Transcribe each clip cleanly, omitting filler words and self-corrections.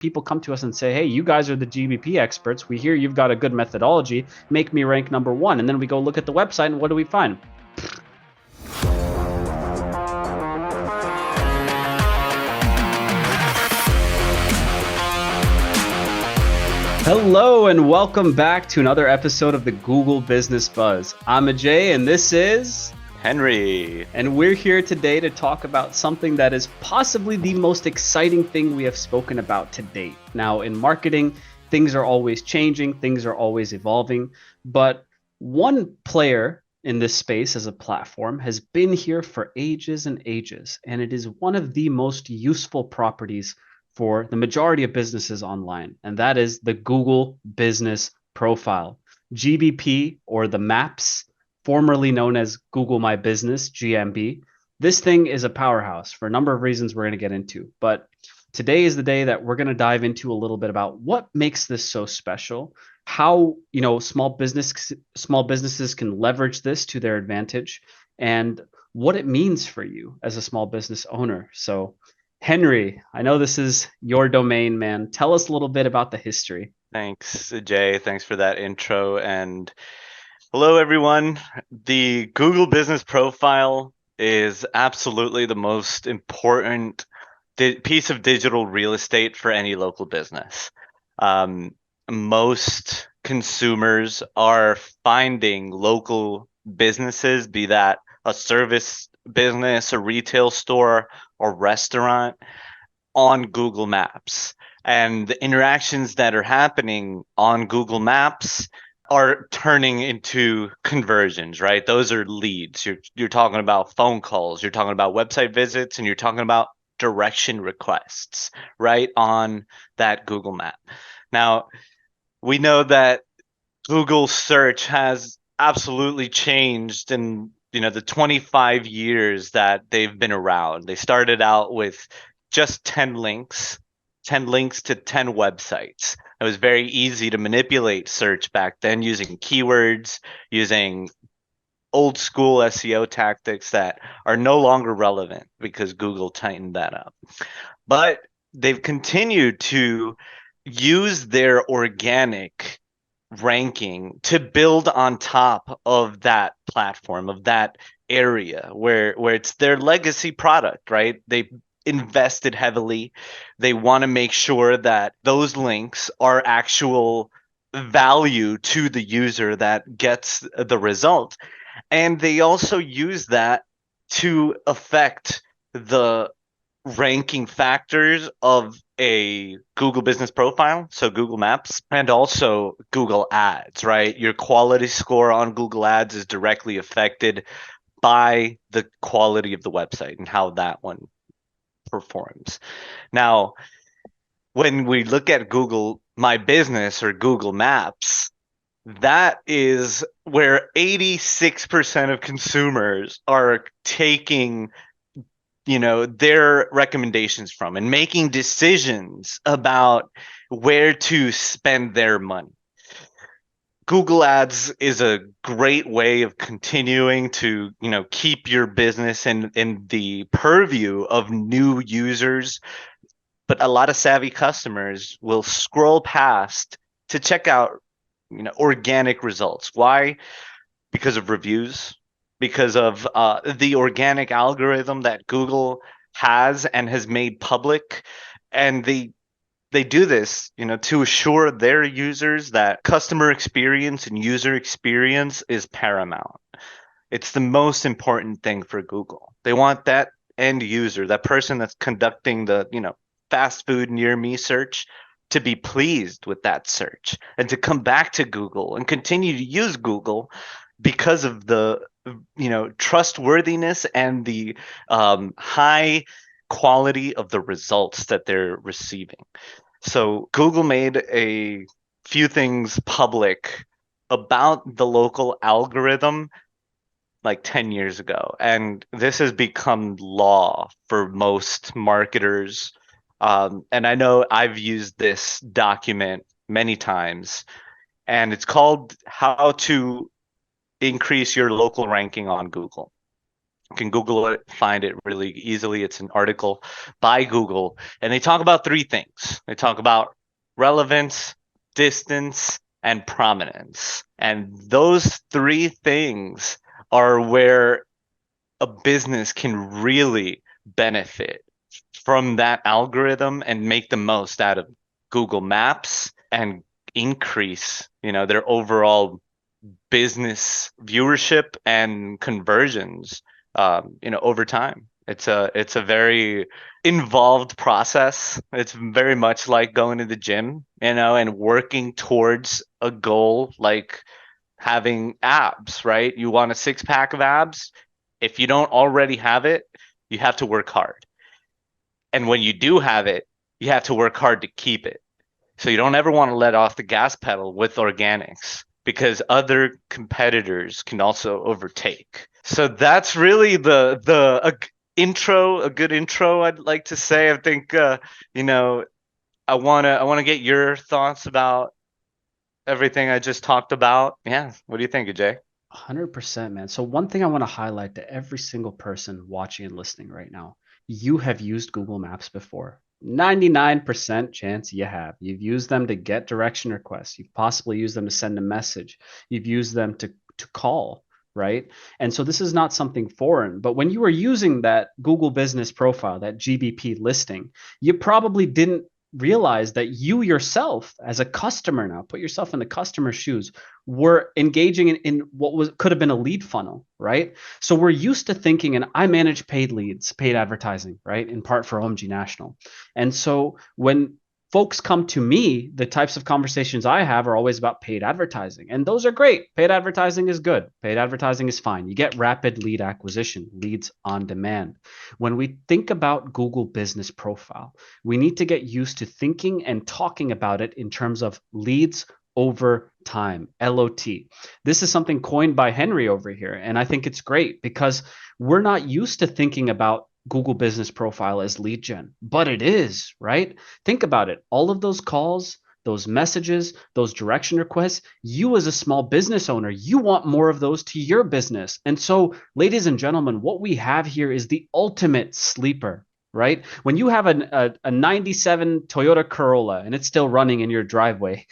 people come to us and say, hey, you guys are the GBP experts. We hear you've got a good methodology. Make me rank number one. And then we go look at the website, and what do we find? Hello and welcome back to another episode of the Google Business Buzz. I'm Ajay and this is Henry. And we're here today to talk about something that is possibly the most exciting thing we have spoken about to date. Now, in marketing, things are always changing, things are always evolving, but one player in this space as a platform has been here for ages and ages, and it is one of the most useful properties for the majority of businesses online, and that is the Google Business Profile. GBP, or the Maps, formerly known as Google My Business, GMB. This thing is a powerhouse for a number of reasons we're going to get into. But today is the day that we're going to dive into a little bit about what makes this so special, how small businesses can leverage this to their advantage, and what it means for you as a small business owner. So, Henry, I know this is your domain, man. Tell us a little bit about the history. Thanks, Jay. Thanks for that intro. And hello, everyone. The Google Business Profile is absolutely the most important piece of digital real estate for any local business. Most consumers are finding local businesses, be that a service business, a retail store, or restaurant, on Google Maps. And the interactions that are happening on Google Maps are turning into conversions, right? Those are leads. You're talking about phone calls, you're talking about website visits, and you're talking about direction requests, right, on that Google map. Now, we know that Google search has absolutely changed in the 25 years that they've been around. They started out with just 10 links to 10 websites. It was very easy to manipulate search back then using keywords, using old school SEO tactics that are no longer relevant because Google tightened that up. But they've continued to use their organic ranking to build on top of that platform, of that area where it's their legacy product, right? They invested heavily. They want to make sure that those links are actual value to the user that gets the result. And they also use that to affect the ranking factors of a Google Business Profile, so Google Maps, and also Google Ads, right? Your quality score on Google Ads is directly affected by the quality of the website and how that one performs. Now, when we look at Google My Business or Google Maps, that is where 86% of consumers are taking their recommendations from and making decisions about where to spend their money. Google Ads is a great way of continuing to, keep your business in the purview of new users, but a lot of savvy customers will scroll past to check out, organic results. Why? Because of reviews, because of the organic algorithm that Google has and has made public, and they do this, to assure their users that customer experience and user experience is paramount. It's the most important thing for Google. They want that end user, that person that's conducting the, fast food near me search, to be pleased with that search and to come back to Google and continue to use Google because of the trustworthiness and the high quality of the results that they're receiving. So Google made a few things public about the local algorithm like 10 years ago, and this has become law for most marketers. And I know I've used this document many times, and it's called How to Increase Your Local Ranking on Google. You can Google it, find it really easily. It's an article by Google, and they talk about three things. They talk about relevance, distance, and prominence. And those three things are where a business can really benefit from that algorithm and make the most out of Google Maps and increase, their overall business viewership and conversions, over time. It's a very involved process. It's very much like going to the gym, and working towards a goal like having abs, right? You want a six pack of abs. If you don't already have it, you have to work hard. And when you do have it, you have to work hard to keep it. So you don't ever want to let off the gas pedal with organics because other competitors can also overtake. So that's really a good intro I'd like to say. I think you know I want to get your thoughts about everything I just talked about. Yeah, what do you think, Ajay? 100%, man. So one thing I want to highlight to every single person watching and listening right now, you have used Google Maps before. 99% chance you have. You've used them to get direction requests. You've possibly used them to send a message. You've used them to call, right? And so this is not something foreign. But when you were using that Google Business Profile, that GBP listing, you probably didn't realize that you yourself as a customer, now put yourself in the customer's shoes, were engaging in what was could have been a lead funnel, right? So we're used to thinking, and I manage paid leads, paid advertising, right? In part for OMG National. And so when folks come to me, the types of conversations I have are always about paid advertising. And those are great. Paid advertising is good. Paid advertising is fine. You get rapid lead acquisition, leads on demand. When we think about Google Business Profile, we need to get used to thinking and talking about it in terms of leads over time, LOT. This is something coined by Henry over here. And I think it's great because we're not used to thinking about Google Business Profile as lead gen, but it is, right? Think about it. All of those calls, those messages, those direction requests, you as a small business owner, you want more of those to your business. And so, ladies and gentlemen, what we have here is the ultimate sleeper, right? When you have a 97 Toyota Corolla and it's still running in your driveway,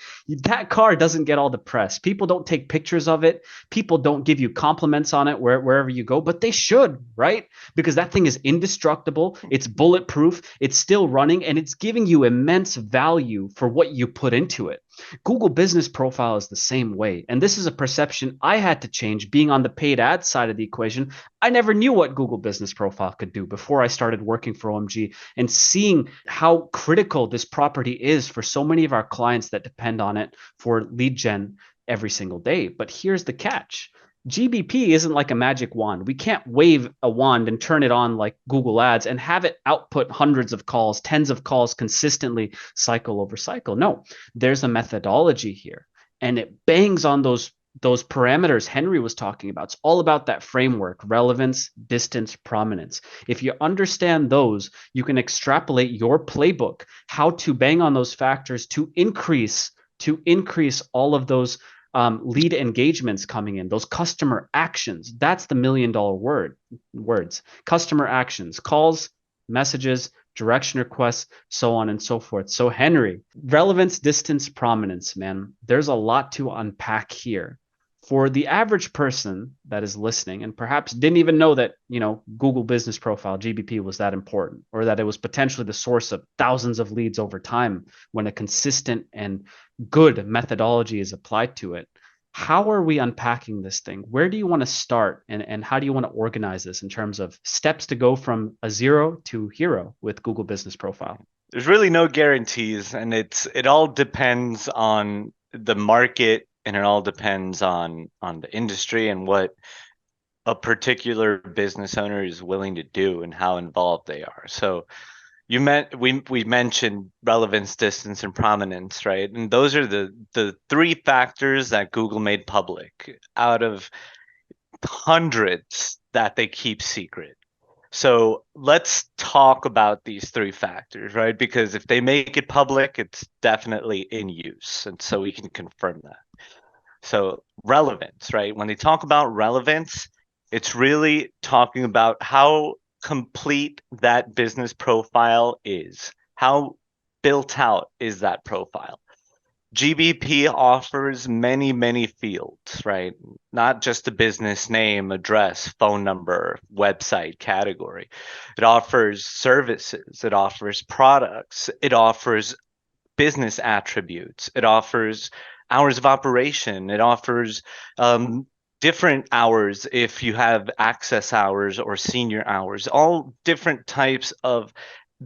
that car doesn't get all the press. People don't take pictures of it. People don't give you compliments on it wherever you go, but they should, right? Because that thing is indestructible. It's bulletproof. It's still running and it's giving you immense value for what you put into it. Google Business Profile is the same way. And this is a perception I had to change being on the paid ad side of the equation. I never knew what Google Business Profile could do before I started working for OMG and seeing how critical this property is for so many of our clients that depend on it for lead gen every single day. But here's the catch. GBP isn't like a magic wand. We can't wave a wand and turn it on like Google Ads and have it output hundreds of calls, tens of calls consistently, cycle over cycle. No, there's a methodology here, and it bangs on those parameters Henry was talking about. It's all about that framework: relevance, distance, prominence. If you understand those, you can extrapolate your playbook, how to bang on those factors to increase all of those lead engagements coming in, those customer actions. That's the $1 million words. Customer actions, calls, messages, direction requests, so on and so forth. So Henry, relevance, distance, prominence, man, there's a lot to unpack here. For the average person that is listening and perhaps didn't even know that, Google Business Profile, GBP, was that important, or that it was potentially the source of thousands of leads over time when a consistent and good methodology is applied to it. How are we unpacking this thing? Where do you want to start, and how do you want to organize this in terms of steps to go from a zero to hero with Google Business Profile? There's really no guarantees, and it all depends on the market, and it all depends on the industry and what a particular business owner is willing to do and how involved they are. So we mentioned relevance, distance, and prominence, right? And those are the three factors that Google made public out of hundreds that they keep secret. So let's talk about these three factors, right? Because if they make it public, it's definitely in use. And so we can confirm that. So relevance, right? When they talk about relevance, It's really talking about how complete that business profile is. How built out is that profile? GBP offers many, many fields, right? Not just a business name, address, phone number, website, category. It offers services, it offers products, it offers business attributes, it offers hours of operation, it offers um, different hours if you have access hours or senior hours, all different types of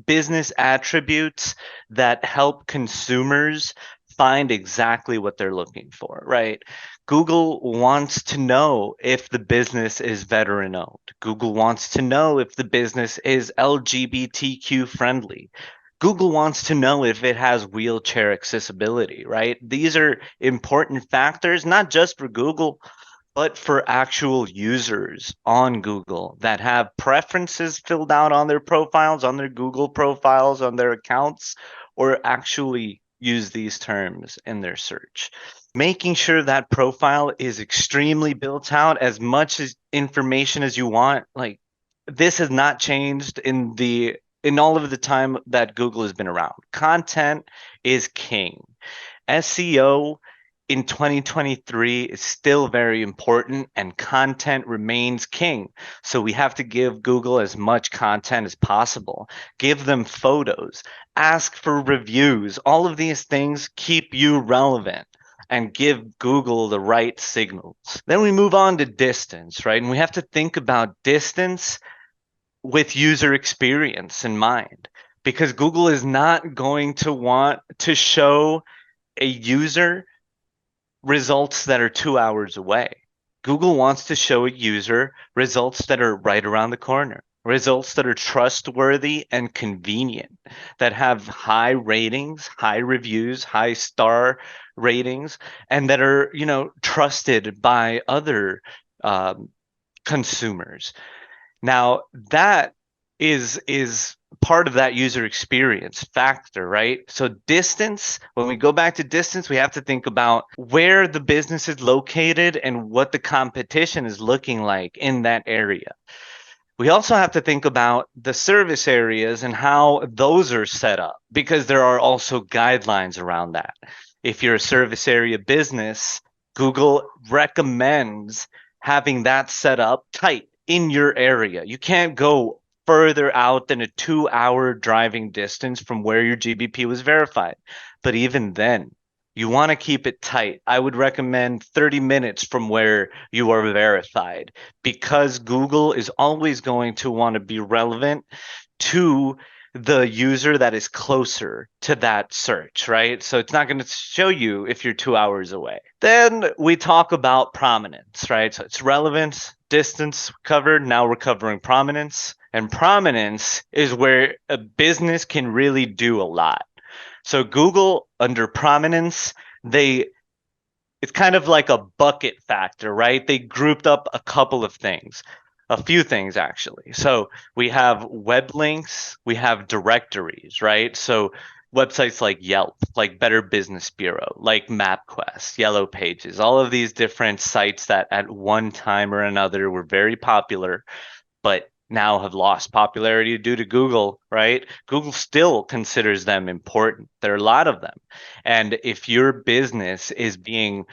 business attributes that help consumers find exactly what they're looking for, right? Google wants to know if the business is veteran owned. Google wants to know if the business is LGBTQ friendly. Google wants to know if it has wheelchair accessibility, right? These are important factors, not just for Google, but for actual users on Google that have preferences filled out on their profiles, on their Google profiles, on their accounts, or actually use these terms in their search. Making sure that profile is extremely built out, as much as information as you want. Like, this has not changed in all of the time that Google has been around. Content is king. SEO in 2023 is still very important, and content remains king. So we have to give Google as much content as possible. Give them photos, ask for reviews. All of these things keep you relevant and give Google the right signals. Then we move on to distance, right? And we have to think about distance with user experience in mind, because Google is not going to want to show a user results that are 2 hours away. Google wants to show a user results that are right around the corner, results that are trustworthy and convenient, that have high ratings, high reviews, high star ratings, and that are, trusted by other um, consumers. Now, that is part of that user experience factor, right? So distance, when we go back to distance, we have to think about where the business is located and what the competition is looking like in that area. We also have to think about the service areas and how those are set up, because there are also guidelines around that. If you're a service area business, Google recommends having that set up tight in your area. You can't go further out than a 2 hour driving distance from where your GBP was verified. But even then, you want to keep it tight. I would recommend 30 minutes from where you are verified, because Google is always going to want to be relevant to the user that is closer to that search, right? So it's not going to show you if you're 2 hours away. Then we talk about prominence, right? So it's relevance, distance covered. Now we're covering prominence. And prominence is where a business can really do a lot. So Google, under prominence, they it's kind of like a bucket factor, right? They grouped up a couple of things, a few things actually. So we have web links, we have directories, right? So websites like Yelp, like Better Business Bureau, like MapQuest, Yellow Pages, all of these different sites that at one time or another were very popular, but now have lost popularity due to Google, right? Google still considers them important. There are a lot of them. And if your business is being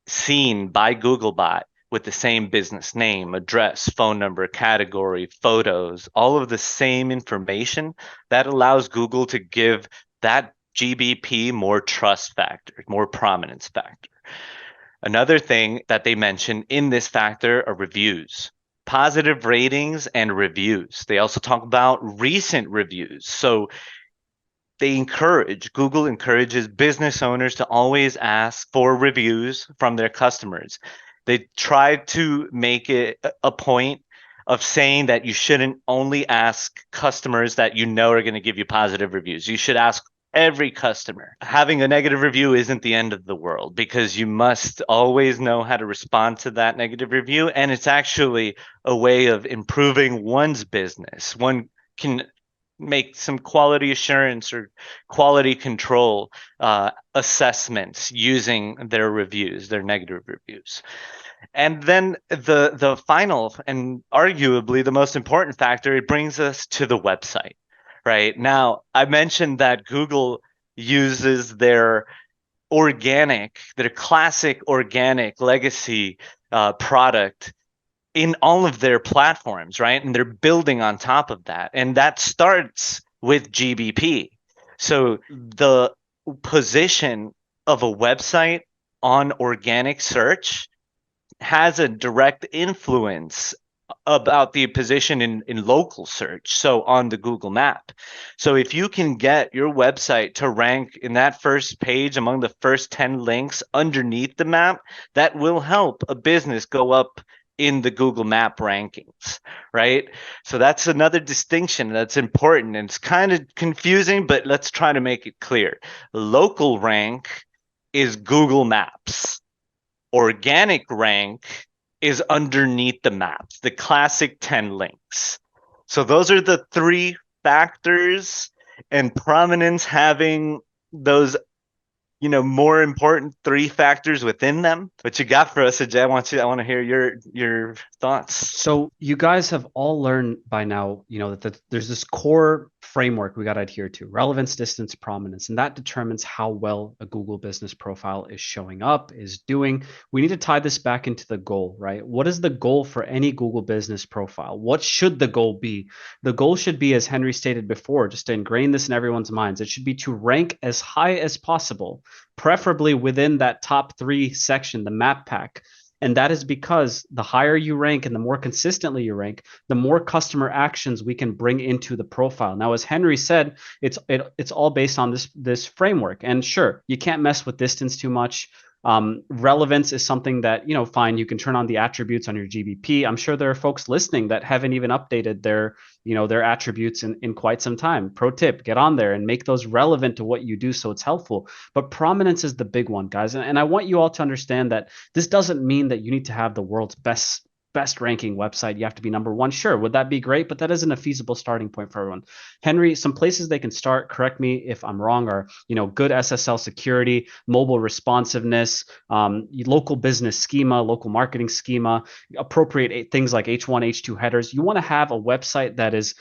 seen by Googlebot with the same business name, address, phone number, category, photos, all of the same information, that allows Google to give that GBP more trust factor, more prominence factor. Another thing that they mention in this factor are reviews, positive ratings and reviews. They also talk about recent reviews. So Google encourages business owners to always ask for reviews from their customers. They try to make it a point of saying that you shouldn't only ask customers that you know are going to give you positive reviews. You should ask every customer. Having a negative review isn't the end of the world, because you must always know how to respond to that negative review. And it's actually a way of improving one's business. One can make some quality assurance or quality control assessments using their reviews, their negative reviews. And then the final and arguably the most important factor, it brings us to the website. Right now, I mentioned that Google uses their classic organic legacy product in all of their platforms, right? And they're building on top of that. And that starts with GBP. So the position of a website on organic search has a direct influence about the position in local search, so on the Google map. So if you can get your website to rank in that first page among the first 10 links underneath the map, that will help a business go up in the Google map rankings, right? So that's another distinction that's important, and it's kind of confusing, but let's try to make it clear. Local rank is Google Maps. Organic rank is underneath the maps, the classic 10 links. So those are the three factors, and Prominence having those, more important three factors within them. What you got for us, Ajay? I want to hear your thoughts. So you guys have all learned by now, that there's this core framework we got to adhere to: relevance, distance, prominence, and that determines how well a Google business profile is showing up, is doing. We need to tie this back into the goal, right? What is the goal for any Google business profile? What should the goal be? The goal should be, as Henry stated before, just to ingrain this in everyone's minds, it should be to rank as high as possible, preferably within that top three section, the map pack. And that is because the higher you rank and the more consistently you rank, the more customer actions we can bring into the profile. Now, as Henry said, it's all based on this framework. And sure, you can't mess with distance too much. Relevance is something that, fine, you can turn on the attributes on your GBP. I'm sure there are folks listening that haven't even updated their attributes in quite some time. Pro tip, get on there and make those relevant to what you do so it's helpful. But prominence is the big one, guys. And I want you all to understand that this doesn't mean that you need to have the world's best ranking website. You have to be number one. Sure, would that be great? But that isn't a feasible starting point for everyone. Henry, some places they can start, correct me if I'm wrong, are, good SSL security, mobile responsiveness, local business schema, local marketing schema, appropriate things like H1, H2 headers. You want to have a website that is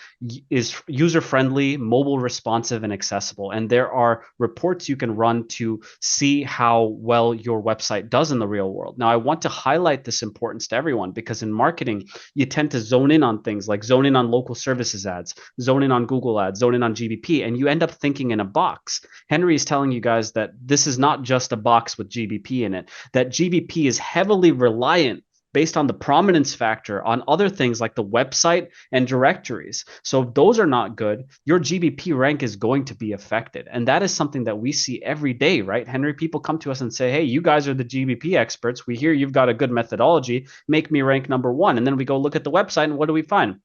user friendly, mobile responsive, and accessible. And there are reports you can run to see how well your website does in the real world. Now, I want to highlight this importance to everyone, because in marketing, you tend to zone in on things like zone in on local services ads, zone in on Google ads, zone in on GBP, and you end up thinking in a box. Henry is telling you guys that this is not just a box with GBP in it, that GBP is heavily reliant, based on the prominence factor, on other things like the website and directories. So if those are not good, your GBP rank is going to be affected. And that is something that we see every day, right? Henry, people come to us and say, hey, you guys are the GBP experts. We hear you've got a good methodology. Make me rank number one. And then we go look at the website, and what do we find?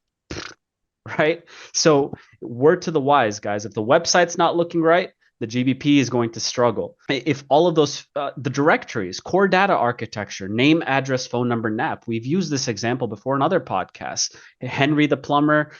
Right? So, word to the wise, guys, if the website's not looking right, the GBP is going to struggle. If all of those, the directories, core data architecture, name, address, phone number, NAP, we've used this example before in other podcasts. Henry the plumber,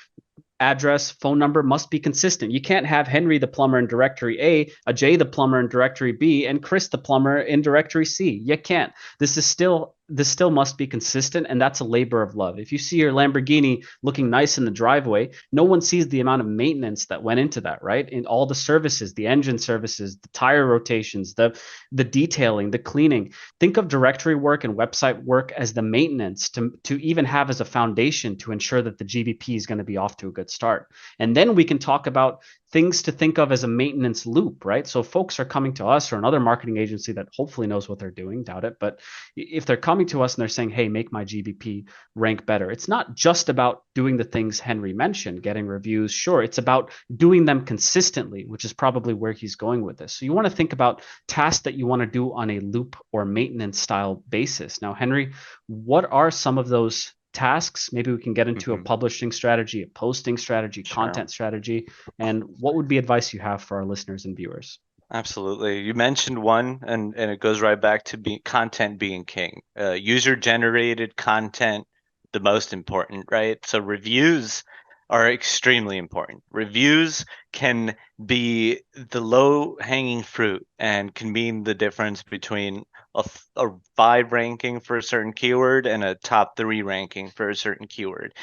address, phone number must be consistent. You can't have Henry the plumber in directory A, Jay the plumber in directory B, and Chris the plumber in directory C. You can't. This still must be consistent, and that's a labor of love. If you see your Lamborghini looking nice in the driveway, no one sees the amount of maintenance that went into that, right? In all the services, the engine services, the tire rotations, the detailing, the cleaning. Think of directory work and website work as the maintenance to even have as a foundation to ensure that the GBP is going to be off to a good start. And then we can talk about things to think of as a maintenance loop, right? So folks are coming to us or another marketing agency that hopefully knows what they're doing, doubt it, but if they're coming to us and they're saying, hey, make my GBP rank better, it's not just about doing the things Henry mentioned, getting reviews. Sure, it's about doing them consistently, which is probably where he's going with this. So you want to think about tasks that you want to do on a loop or maintenance style basis. Now, Henry, what are some of those tasks? Maybe we can get into a Mhm. publishing strategy, a posting strategy, Sure. content strategy, and what would be advice you have for our listeners and viewers? Absolutely. You mentioned one, and it goes right back to content being king. User generated content, the most important, right? So reviews are extremely important. Reviews can be the low hanging fruit and can mean the difference between a 5 ranking for a certain keyword and a top 3 ranking for a certain keyword.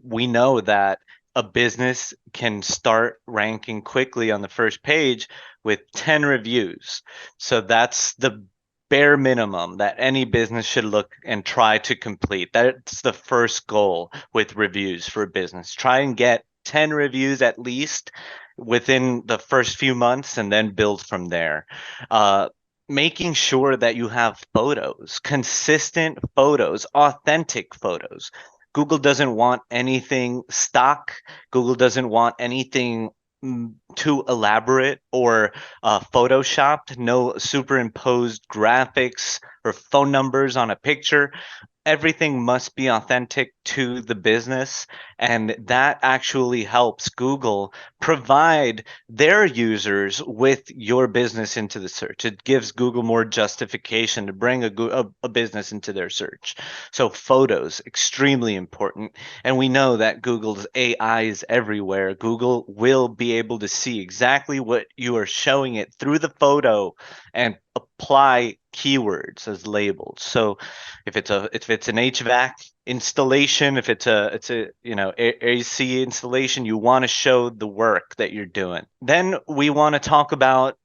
We know that a business can start ranking quickly on the first page with 10 reviews. So that's the bare minimum that any business should look and try to complete. That's the first goal with reviews for a business. Try and get 10 reviews at least within the first few months and then build from there. Uh, Making sure that you have photos, consistent photos, authentic photos. Google doesn't want anything stock. Google doesn't want anything too elaborate or photoshopped, no superimposed graphics or phone numbers on a picture. Everything must be authentic to the business, and that actually helps Google provide their users with your business into the search. It gives Google more justification to bring a business into their search. So photos, extremely important. And we know that Google's AI is everywhere. Google will be able to see exactly what you are showing it through the photo and apply keywords as labels. So if it's an HVAC installation, if it's a AC installation, you want to show the work that you're doing. Then we want to talk about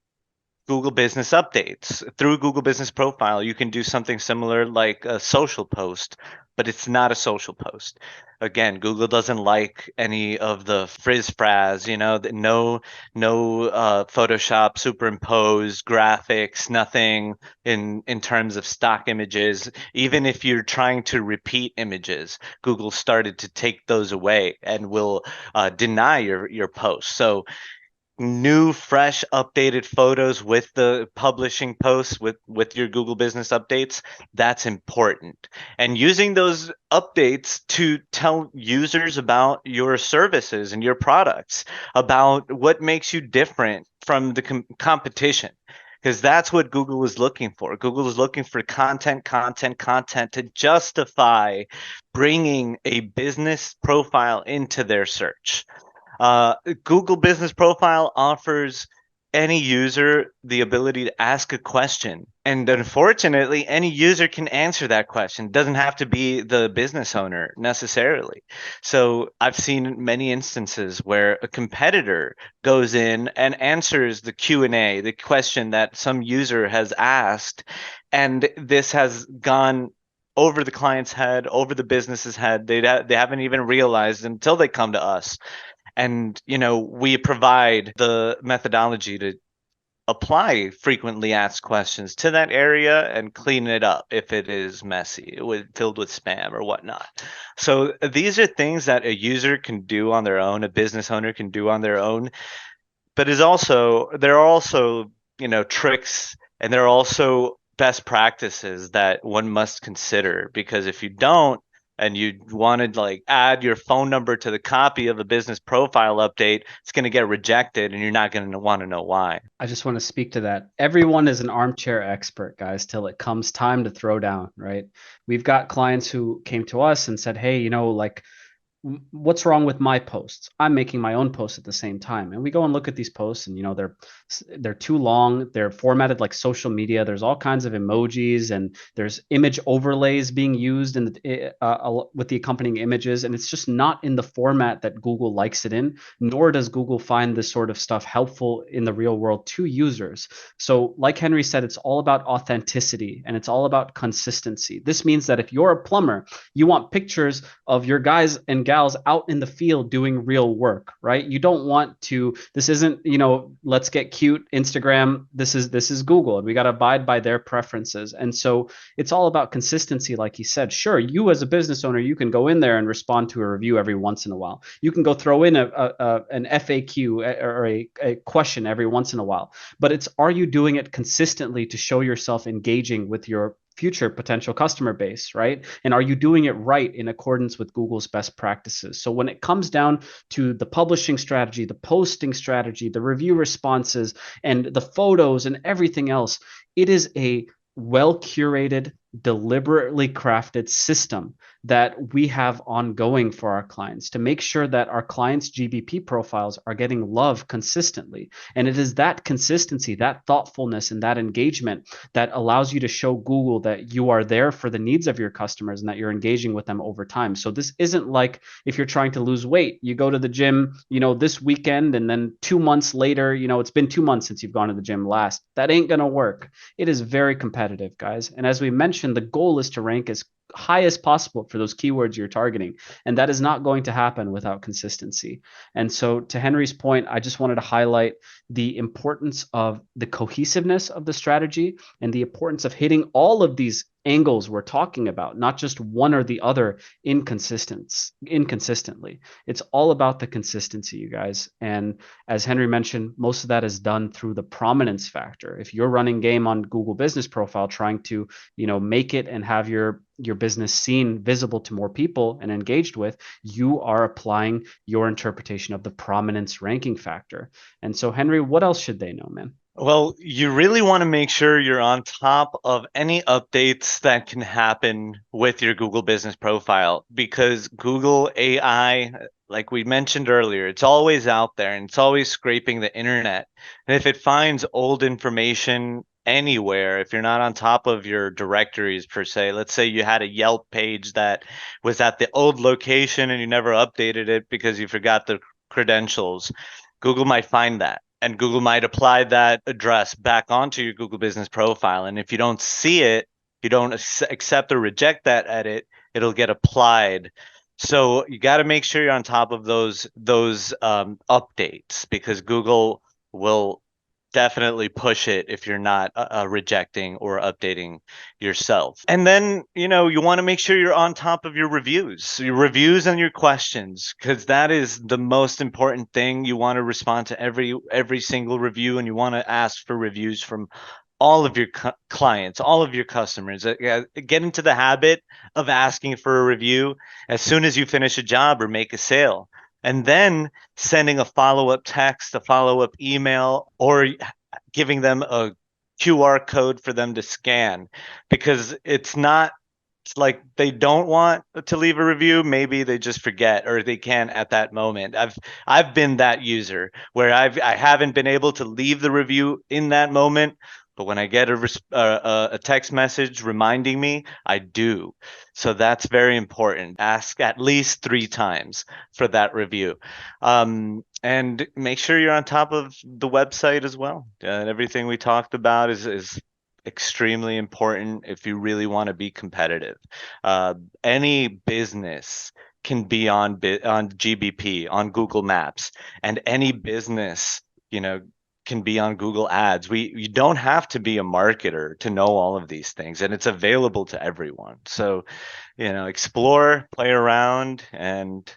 Google Business Updates. Through Google Business Profile, you can do something similar like a social post, but it's not a social post. Again, Google doesn't like any of the frizz fraz, no Photoshop superimposed graphics, nothing in terms of stock images. Even if you're trying to repeat images, Google started to take those away and will deny your post. So new, fresh, updated photos with the publishing posts with your Google Business Updates, that's important. And using those updates to tell users about your services and your products, about what makes you different from the competition. Because that's what Google is looking for. Google is looking for content, content, content to justify bringing a business profile into their search. Uh, Google Business Profile offers any user the ability to ask a question. And unfortunately, any user can answer that question. It doesn't have to be the business owner necessarily. So I've seen many instances where a competitor goes in and answers the Q&A, the question that some user has asked, and this has gone over the client's head, over the business's head. They haven't even realized until they come to us, and we provide the methodology to apply frequently asked questions to that area and clean it up if it is messy, filled with spam or whatnot. So these are things that a user can do on their own, a business owner can do on their own. But there are also tricks, and there are also best practices that one must consider, because if you don't, and you want to like add your phone number to the copy of a business profile update, it's going to get rejected and you're not going to want to know why. I just want to speak to that. Everyone is an armchair expert, guys, till it comes time to throw down, right? We've got clients who came to us and said, hey, like, what's wrong with my posts? I'm making my own posts at the same time. And we go and look at these posts, and they're too long. They're formatted like social media. There's all kinds of emojis, and there's image overlays being used with the accompanying images, and it's just not in the format that Google likes it in. Nor does Google find this sort of stuff helpful in the real world to users. So, like Henry said, it's all about authenticity and it's all about consistency. This means that if you're a plumber, you want pictures of your guys and gals out in the field doing real work, right? You don't want to, this isn't, let's get cute Instagram. This is Google, and we got to abide by their preferences. And so it's all about consistency. Like he said, sure, you as a business owner, you can go in there and respond to a review every once in a while. You can go throw in an FAQ or a question every once in a while, but are you doing it consistently to show yourself engaging with your future potential customer base, right? And are you doing it right in accordance with Google's best practices? So when it comes down to the publishing strategy, the posting strategy, the review responses, and the photos and everything else, it is a well curated deliberately crafted system that we have ongoing for our clients to make sure that our clients' GBP profiles are getting love consistently. And it is that consistency, that thoughtfulness, and that engagement that allows you to show Google that you are there for the needs of your customers and that you're engaging with them over time. So this isn't like if you're trying to lose weight, you go to the gym, this weekend, and then 2 months later, it's been 2 months since you've gone to the gym last. That ain't going to work. It is very competitive, guys. And as we mentioned, the goal is to rank as high as possible for those keywords you're targeting. And that is not going to happen without consistency. And so, to Henry's point, I just wanted to highlight the importance of the cohesiveness of the strategy and the importance of hitting all of these angles we're talking about, not just one or the other inconsistently. It's all about the consistency, you guys. And as Henry mentioned, most of that is done through the prominence factor. If you're running game on Google Business Profile, trying to, make it and have your business seen, visible to more people and engaged with, you are applying your interpretation of the prominence ranking factor. And so, Henry, what else should they know, man? Well, you really want to make sure you're on top of any updates that can happen with your Google Business Profile, because Google AI, like we mentioned earlier, it's always out there and it's always scraping the internet. And if it finds old information anywhere, if you're not on top of your directories per se, let's say you had a Yelp page that was at the old location and you never updated it because you forgot the credentials, Google might find that. And Google might apply that address back onto your Google Business Profile. And if you don't see it, you don't accept or reject that edit, it'll get applied. So you got to make sure you're on top of those updates, because Google will definitely push it if you're not rejecting or updating yourself. And then, you want to make sure you're on top of your reviews and your questions, because that is the most important thing. You want to respond to every single review, and you want to ask for reviews from all of your clients, all of your customers. Get into the habit of asking for a review as soon as you finish a job or make a sale, and then sending a follow-up text, a follow-up email, or giving them a QR code for them to scan, because it's like they don't want to leave a review. Maybe they just forget, or they can at that moment. I've been that user where I haven't been able to leave the review in that moment, but when I get a text message reminding me, I do. So that's very important. Ask at least 3 times for that review. And make sure you're on top of the website as well. Everything we talked about is extremely important if you really want to be competitive. Any business can be on GBP, on Google Maps, and any business, can be on Google Ads. You don't have to be a marketer to know all of these things, and it's available to everyone. So, explore, play around, and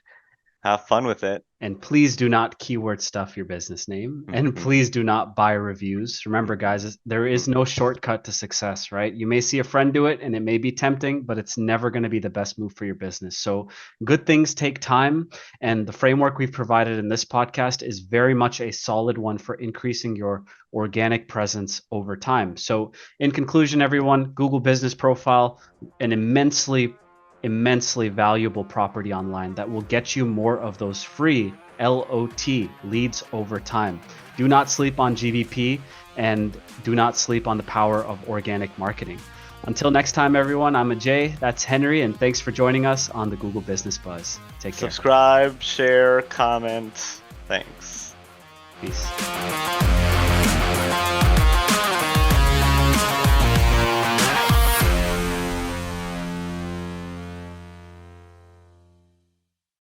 have fun with it. And please do not keyword stuff your business name. And please do not buy reviews. Remember, guys, there is no shortcut to success, right? You may see a friend do it and it may be tempting, but it's never going to be the best move for your business. So good things take time. And the framework we've provided in this podcast is very much a solid one for increasing your organic presence over time. So in conclusion, everyone, Google Business Profile, an immensely valuable property online that will get you more of those free LOT, leads over time. Do not sleep on GBP, and do not sleep on the power of organic marketing. Until next time, everyone, I'm Ajay, that's Henry, and thanks for joining us on the Google Business Buzz. Take care. Subscribe, share, comment. Thanks. Peace.